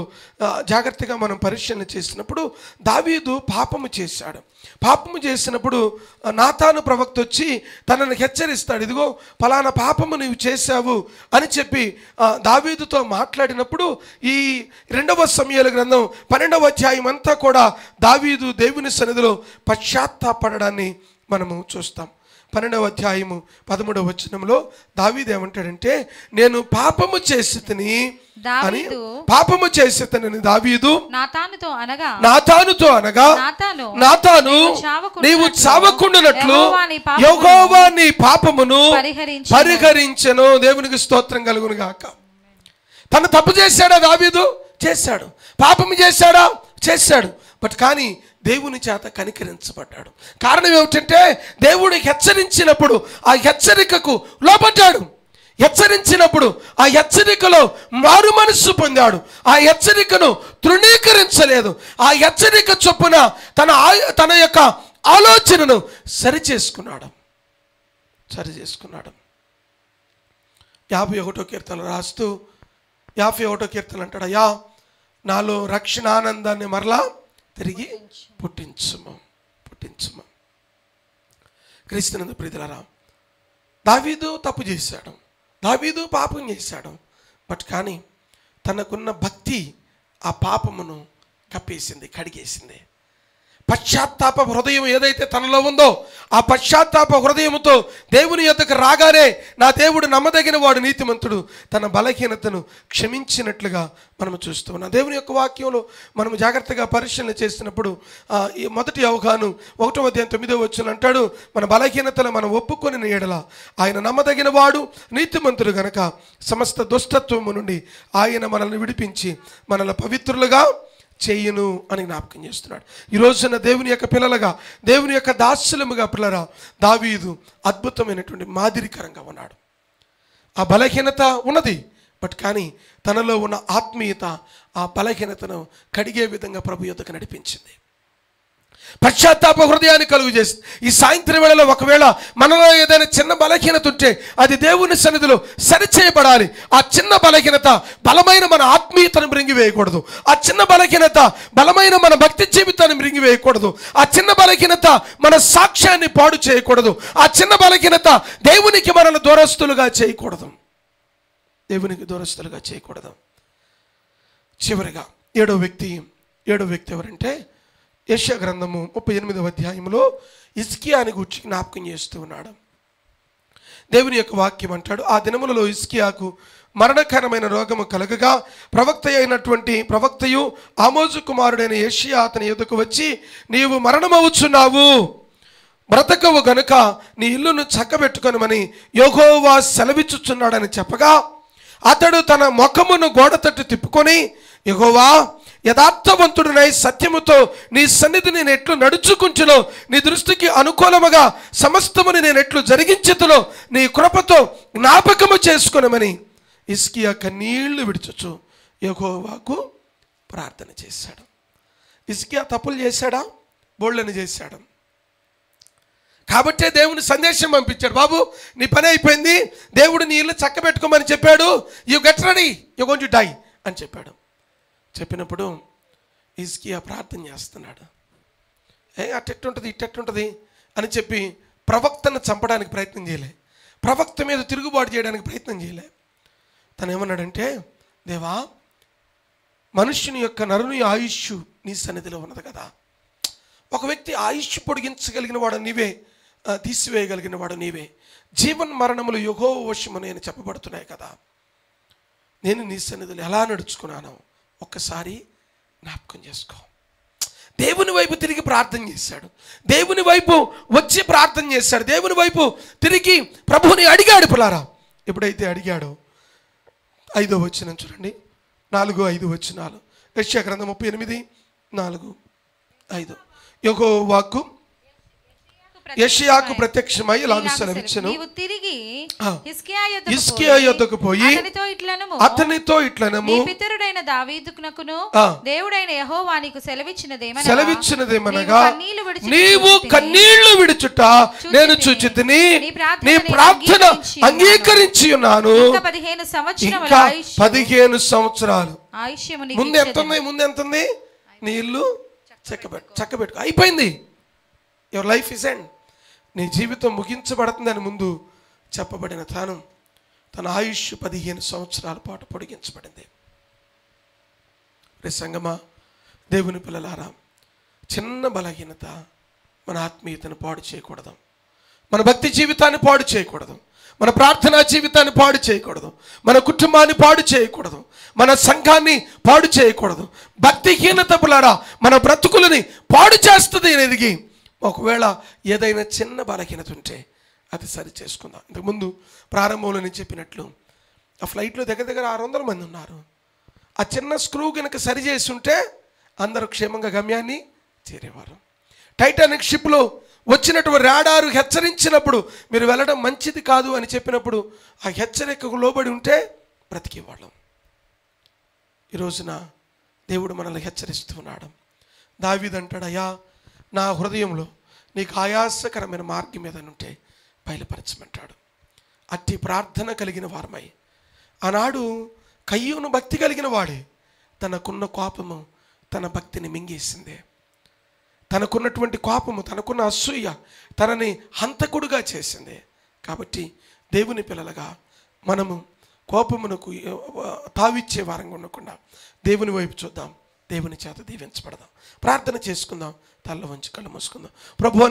జాగ్రత్తగా మనం పరిశీలన చేసినప్పుడు దావీదు పాపము చేశాడు. పాపము చేసినప్పుడు నాతాను ప్రవక్త వచ్చి తనను హెచ్చరిస్తాడు. ఇదిగో ఫలానా పాపము నీవు చేశావు అని చెప్పి దావీదుతో మాట్లాడినప్పుడు ఈ 2వ సమూయేలు గ్రంథం 12వ అధ్యాయం అంతా కూడా దావీదు దేవుని సన్నిధిలో పశ్చాత్తాపడడాన్ని మనము చూస్తాం. 12వ అధ్యాయము 13వ వచనంలో దావీదు ఏమంటాడంటే, నేను పాపము చేసితిని అని దావీదు నాతానుతో అనగా నాతాను నీవు చావకుండానట్లు యెహోవా నీ పాపమును పరిహరించెను. దేవునికి స్తోత్రం కలుగును గాక. తను తప్పు చేశాడా దావీదు? చేశాడు. పాపము చేశాడా? చేశాడు. బట్ కానీ దేవుని చేత కనికరించబడ్డాడు. కారణం ఏమిటంటే దేవుడు హెచ్చరించినప్పుడు ఆ హెచ్చరికకు లోబడ్డాడు. హెచ్చరించినప్పుడు ఆ హెచ్చరికలో మారు మనస్సు పొందాడు. ఆ హెచ్చరికను తృణీకరించలేదు. ఆ హెచ్చరిక చొప్పున తన యొక్క ఆలోచనను సరిచేసుకున్నాడు. 51వ కీర్తన రాస్తూ 51వ కీర్తన అంటాడు, అయ్యా నాలో రక్షణ ఆనందాన్ని మరలా తిరిగి పుట్టించుము. క్రీస్తునందు ప్రియలారా, దావీదు తప్పు చేశాడు, దావీదు పాపం చేశాడు. బట్ కానీ తనకున్న భక్తి ఆ పాపమును కప్పేసింది, కడిగేసింది. పశ్చాత్తాప హృదయం ఏదైతే తనలో ఉందో ఆ పశ్చాత్తాప హృదయముతో దేవుని యొద్దకు రాగానే నా దేవుడు నమ్మదగిన వాడు, నీతిమంతుడు, తన బలహీనతను క్షమించినట్లుగా మనము చూస్తూ ఉన్నాం. దేవుని యొక్క వాక్యంలో మనము జాగ్రత్తగా పరిశీలన చేసినప్పుడు ఈ మొదటి అవగాహన 1వ అధ్యాయం 9వ వచనం అంటాడు, మన బలహీనతలు మనం ఒప్పుకొని ఎడల ఆయన నమ్మదగిన వాడు, నీతిమంతుడు గనక సమస్త దుష్టత్వము నుండి ఆయన మనల్ని విడిపించి మనల్ని పవిత్రులుగా చేయును అని జ్ఞాపకం చేస్తున్నాడు. ఈ రోజున దేవుని యొక్క పిల్లలుగా, దేవుని యొక్క దాస్యులముగా పిల్లరా, దావీదు అద్భుతమైనటువంటి మాదిరికరంగా ఉన్నాడు. ఆ బలహీనత ఉన్నది, బట్ కానీ తనలో ఉన్న ఆత్మీయత ఆ బలహీనతను కడిగే విధంగా ప్రభు యొద్దకు నడిపించింది. పశ్చాత్తాప హృదయాన్ని కలుగు చేస్తుంది. ఈ సాయంత్రం వేళలో ఒకవేళ మనలో ఏదైనా చిన్న బలహీనత ఉంటే అది దేవుని సన్నిధిలో సరిచేయబడాలి. ఆ చిన్న బలహీనత బలమైన మన ఆత్మీయతను మృంగివేయకూడదు. ఆ చిన్న బలహీనత బలమైన మన భక్తి జీవితాన్ని మృంగివేయకూడదు. ఆ చిన్న బలహీనత మన సాక్ష్యాన్ని పాడు చేయకూడదు. ఆ చిన్న బలహీనత దేవునికి మనల్ని దూరస్తులుగా చేయకూడదు. చివరిగా ఏడో వ్యక్తి ఎవరంటే యెషయా గ్రంథము 38వ అధ్యాయంలో హిజ్కియాని గురించి జ్ఞాపకం చేస్తూ ఉన్నాడు. దేవుని యొక్క వాక్యం అంటాడు, ఆ దినములలో హిజ్కియాకు మరణకరమైన రోగము కలగగా ప్రవక్తయు ఆమోజు కుమారుడైన యెషయా అతని యొద్దకు వచ్చి, నీవు మరణమవుచున్నావు, బ్రతకవు గనుక నీ ఇల్లును చక్కబెట్టుకొనమని యెహోవా సెలవిచ్చుచున్నాడని చెప్పగా, అతడు తన ముఖమును గోడ తట్టు తిప్పుకొని, యెహోవా యథార్థవంతుడినై సత్యముతో నీ సన్నిధిని నేను ఎట్లు నడుచుకుంటునో, నీ దృష్టికి అనుకూలముగా సమస్తముని నేను ఎట్లు జరిగించుతునో నీ కృపతో జ్ఞాపకము చేసుకొనమని హిజ్కియా కన్నీళ్లు విడుచుచు యెహోవాకు ప్రార్థన చేశాడు. హిజ్కియా తప్పులు చేశాడా? బోళ్ళని చేశాడు. కాబట్టే దేవుని సందేశం పంపించాడు, బాబు నీ పని అయిపోయింది, దేవుడు నీ ఇల్లు చక్కబెట్టుకోమని చెప్పాడు, you get ready, you going to die అని చెప్పాడు. చెప్పినప్పుడు హిజ్కియా ప్రార్థన చేస్తున్నాడు. అట్టెట్టుంటుంది ఇట్టెట్టుంటుంది అని చెప్పి ప్రవక్తను చంపడానికి ప్రయత్నం చేయలే, ప్రవక్త మీద తిరుగుబాటు చేయడానికి ప్రయత్నం చేయలే. తను ఏమన్నాడంటే, దేవా మనుష్యుని యొక్క నరుని ఆయుష్ నీ సన్నిధిలో ఉన్నది కదా. ఒక వ్యక్తి ఆయుష్ పొడిగించగలిగిన వాడు నీవే, తీసివేయగలిగిన వాడు నీవే. జీవన్ మరణములు యెహోవా వశమునే అని చెప్పబడుతున్నాయి కదా. నేను నీ సన్నిధిలో ఎలా నడుచుకున్నాను ఒక్కసారి జ్ఞాపకం చేసుకో. దేవుని వైపు తిరిగి ప్రార్థన చేశాడు, దేవుని వైపు వచ్చి ప్రార్థన చేశాడు, దేవుని వైపు తిరిగి ప్రభువుని అడిగాడు. పిల్లారా, ఎప్పుడైతే అడిగాడో 5వ వచనం చూడండి, 4-5 వచనాలు. యెషయా గ్రంథం 38:4-5. యెహోవా వాక్కు యెషయాకు ప్రత్యక్షమై ఇలాగ సెలవిచ్చెను, నీవు తిరిగి హిజ్కియా యొద్దకు పోయి అతనితో ఇట్లనము, నీ పితరుడైన దావీదుకునకును దేవుడైన యెహోవా నీకు సెలవిచ్చినదేమనగా, నీవు కన్నీళ్లు విడుచుట నేను చూచితిని, నీ ప్రార్థన అంగీకరించి ఉన్నాను. ఇంకా 15 సంవత్సరాలు ముందు ఎంత ఉంది? నీ ఇల్లు చక్కబెట్టు, అయిపోయింది. Your life is end. నీ జీవితం ముగించబడుతుందని ముందు చెప్పబడిన తన ఆయుష్ 15 సంవత్సరాల పాటు పొడిగించబడింది. రే సంగమా, దేవుని పిల్లలారా, చిన్న బలహీనత మన ఆత్మీయతను పాడు చేయకూడదు, మన భక్తి జీవితాన్ని పాడు చేయకూడదు, మన ప్రార్థనా జీవితాన్ని పాడు చేయకూడదు, మన కుటుంబాన్ని పాడు చేయకూడదు, మన సంఘాన్ని పాడు చేయకూడదు. భక్తిహీనత పిల్లరా మన బ్రతుకులని పాడు చేస్తుంది అనేది ఒకవేళ ఏదైనా చిన్న బలహీనత ఉంటే అది సరి చేసుకుందాం. ఇంతకుముందు ప్రారంభంలో నేను చెప్పినట్లు ఆ ఫ్లైట్లో దగ్గర 600 మంది ఉన్నారు. ఆ చిన్న స్క్రూ కనుక సరి చేసి ఉంటే అందరూ క్షేమంగా గమ్యాన్ని చేరేవారు. టైటానిక్ షిప్లో వచ్చినటువంటి రాడారు హెచ్చరించినప్పుడు మీరు వెళ్ళడం మంచిది కాదు అని చెప్పినప్పుడు ఆ హెచ్చరికకు లోబడి ఉంటే బ్రతికేవాళ్ళం. ఈ రోజున దేవుడు మనల్ని హెచ్చరిస్తున్నాడు. దావీదు అంటాడు, అయ్యా నా హృదయంలో నీకు ఆయాసకరమైన మార్గం ఏదైనా ఉంటే బయలుపరచమంటాడు. అట్టి ప్రార్థన కలిగిన వారమై ఆనాడు కయ్యూను భక్తి కలిగిన వాడే, తనకున్న కోపము తన భక్తిని మింగేసిందే. తనకున్నటువంటి కోపము, తనకున్న అసూయ తనని హంతకుడుగా చేసింది. కాబట్టి దేవుని పిల్లలుగా మనము కోపమునకు తావిచ్చే వారంగా ఉండకుండా దేవుని వైపు చూద్దాం, దేవుని చేత దీవించబడదాం. ప్రార్థన చేసుకుందాం, తల్ల వంచి కళ్ళు మూసుకుందాం. ప్రభువా